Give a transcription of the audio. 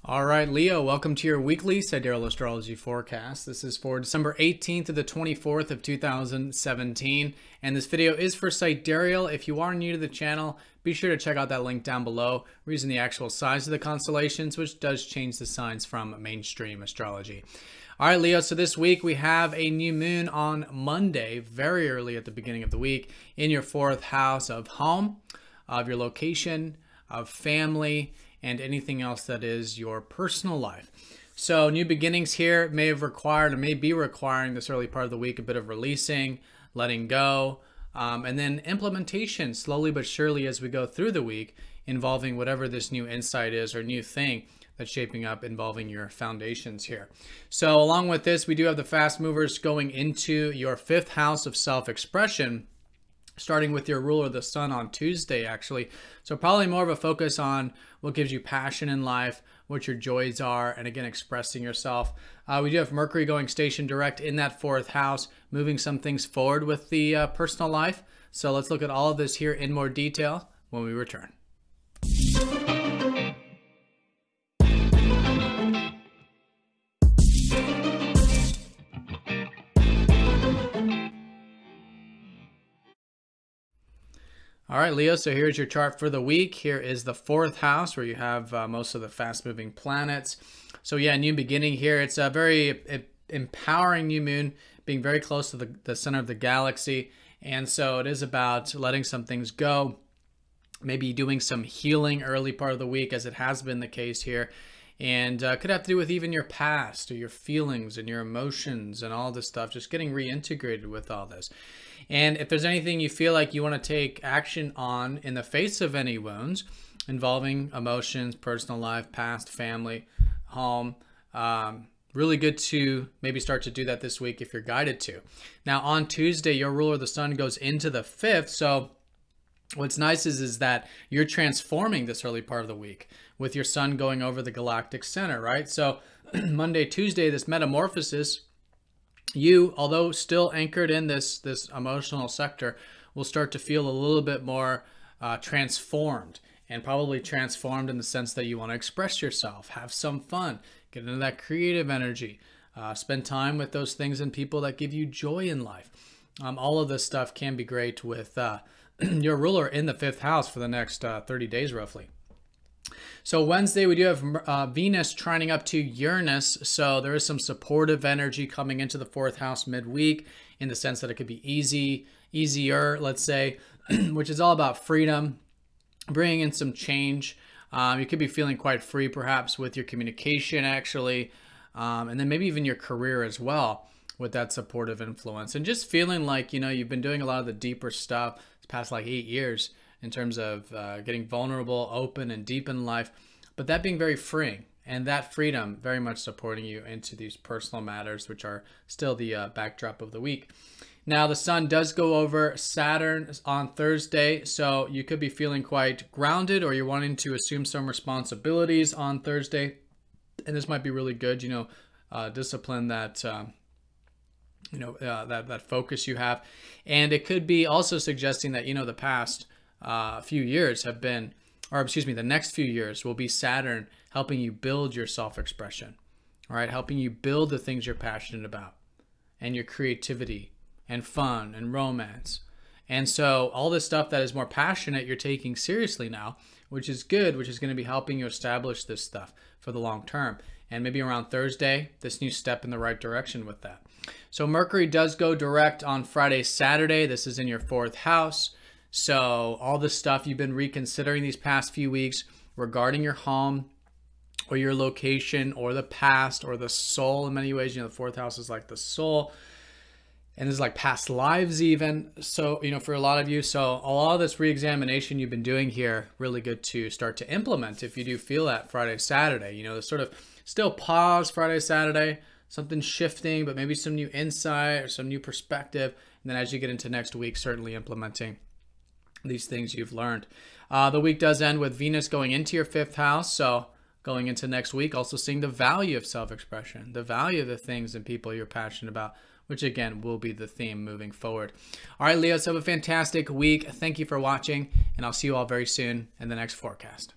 All right, Leo, welcome to your weekly Sidereal Astrology forecast. This is for December 18th to the 24th of 2017, and this video is for Sidereal. If you are new to the channel, be sure to check out that link down below. We're using the actual size of the constellations, which does change the signs from mainstream astrology. All right, Leo, so this week we have a new moon on Monday, very early at the beginning of the week, in your fourth house of home, of your location, of family, and anything else that is your personal life. So new beginnings here may have required or may be requiring this early part of the week a bit of releasing, letting go, and then implementation slowly but surely as we go through the week, involving whatever this new insight is or new thing that's shaping up involving your foundations here. So along with this, we do have the fast movers going into your fifth house of self-expression, starting with your ruler, the sun, on Tuesday, actually. So probably more of a focus on what gives you passion in life, what your joys are, and again, expressing yourself. We do have Mercury going station direct in that fourth house, moving some things forward with the personal life. So let's look at all of this here in more detail when we return. All right, Leo, so here's your chart for the week. Here is the fourth house where you have most of the fast-moving planets. So yeah, new beginning here. It's a very empowering new moon, being very close to the center of the galaxy. And so it is about letting some things go, maybe doing some healing early part of the week, as it has been the case here. And could have to do with even your past or your feelings and your emotions and all this stuff, just getting reintegrated with all this. And if there's anything you feel like you want to take action on in the face of any wounds involving emotions, personal life, past, family, home, really good to maybe start to do that this week if you're guided to. Now on Tuesday, your ruler, the sun, goes into the fifth. So what's nice is that you're transforming this early part of the week with your sun going over the galactic center, right? So Monday, Tuesday, this metamorphosis, you, although still anchored in this emotional sector, will start to feel a little bit more transformed, and probably transformed in the sense that you want to express yourself, have some fun, get into that creative energy, spend time with those things and people that give you joy in life. All of this stuff can be great with your ruler in the fifth house for the next 30 days roughly. So Wednesday, we do have Venus trining up to Uranus. So there is some supportive energy coming into the fourth house midweek, in the sense that it could be easier, let's say, which is all about freedom, bringing in some change. You could be feeling quite free perhaps with your communication actually, and then maybe even your career as well with that supportive influence. And just feeling like, you know, you've been doing a lot of the deeper stuff this past like 8 years, in terms of getting vulnerable, open, and deep in life, but that being very freeing, and that freedom very much supporting you into these personal matters, which are still the backdrop of the week. Now, the sun does go over Saturn on Thursday, so you could be feeling quite grounded, or you're wanting to assume some responsibilities on Thursday, and this might be really good, you know, discipline that that focus you have. And it could be also suggesting that, you know, the past few years have been, or excuse me, the next few years will be Saturn helping you build your self-expression, all right, helping you build the things you're passionate about, and your creativity and fun and romance. And so all this stuff that is more passionate, you're taking seriously now, which is good, which is going to be helping you establish this stuff for the long term. And maybe around Thursday, this new step in the right direction with that. So Mercury does go direct on Friday, Saturday. This is in your fourth house. So all the stuff you've been reconsidering these past few weeks regarding your home or your location or the past or the soul, in many ways, you know, the fourth house is like the soul, and this is like past lives even. So, you know, for a lot of you, so a lot of this re-examination you've been doing here, really good to start to implement if you do feel that Friday, Saturday, you know, the sort of still pause Friday, Saturday, something shifting, but maybe some new insight or some new perspective. And then as you get into next week, certainly implementing these things you've learned. The week does end with Venus going into your fifth house. So going into next week, also seeing the value of self-expression, the value of the things and people you're passionate about, which again will be the theme moving forward. All right, Leos, have a fantastic week. Thank you for watching, and I'll see you all very soon in the next forecast.